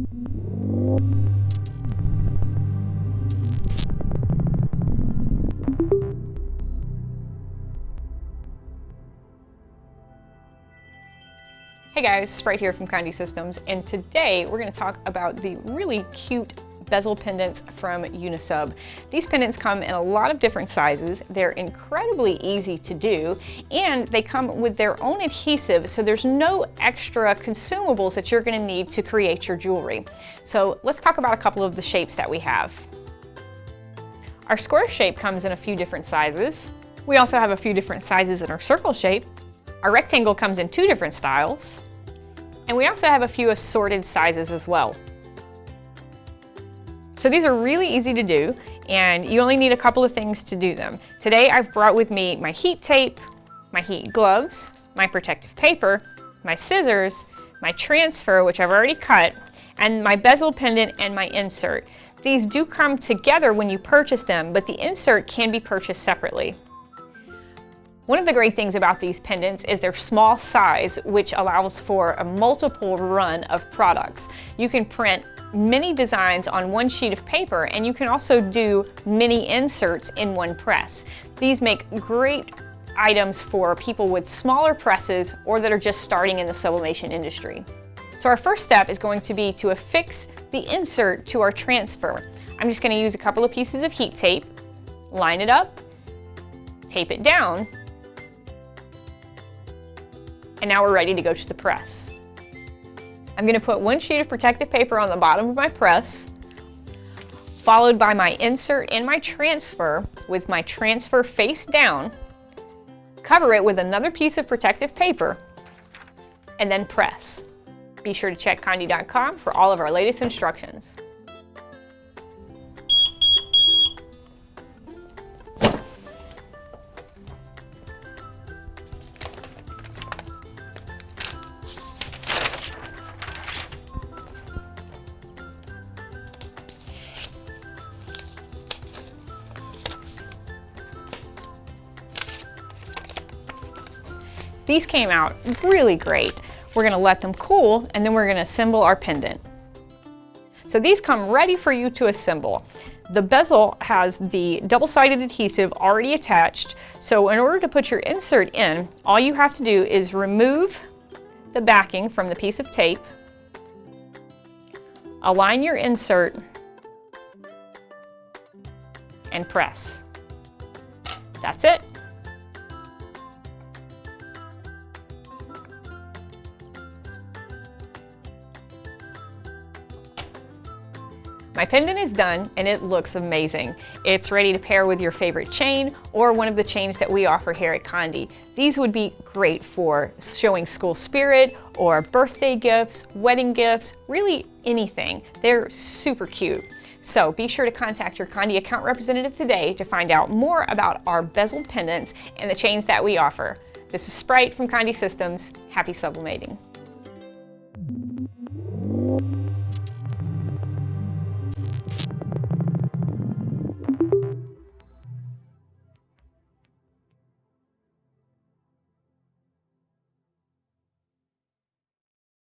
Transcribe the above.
Hey guys, Sprite here from Condé Systems, and today we're going to talk about the really cute bezel pendants from Unisub. These pendants come in a lot of different sizes. They're incredibly easy to do, and they come with their own adhesive, so there's no extra consumables that you're going to need to create your jewelry. So let's talk about a couple of the shapes that we have. Our square shape comes in a few different sizes. We also have a few different sizes in our circle shape. Our rectangle comes in 2 different styles. And we also have a few assorted sizes as well. So these are really easy to do, and you only need a couple of things to do them. Today I've brought with me my heat tape, my heat gloves, my protective paper, my scissors, my transfer, which I've already cut, and my bezel pendant and my insert. These do come together when you purchase them, but the insert can be purchased separately. One of the great things about these pendants is their small size, which allows for a multiple run of products. You can print many designs on one sheet of paper, and you can also do many inserts in one press. These make great items for people with smaller presses or that are just starting in the sublimation industry. So our first step is going to be to affix the insert to our transfer. I'm just going to use a couple of pieces of heat tape, line it up, tape it down, and now we're ready to go to the press. I'm going to put one sheet of protective paper on the bottom of my press, followed by my insert and my transfer with my transfer face down, cover it with another piece of protective paper, and then press. Be sure to check Conde.com for all of our latest instructions. These came out really great. We're going to let them cool, and then we're going to assemble our pendant. So these come ready for you to assemble. The bezel has the double-sided adhesive already attached, so in order to put your insert in, all you have to do is remove the backing from the piece of tape, align your insert, and press. That's it. My pendant is done, and it looks amazing. It's ready to pair with your favorite chain or one of the chains that we offer here at Conde. These would be great for showing school spirit or birthday gifts, wedding gifts, really anything. They're super cute. So be sure to contact your Conde account representative today to find out more about our bezel pendants and the chains that we offer. This is Sprite from Condé Systems. Happy sublimating.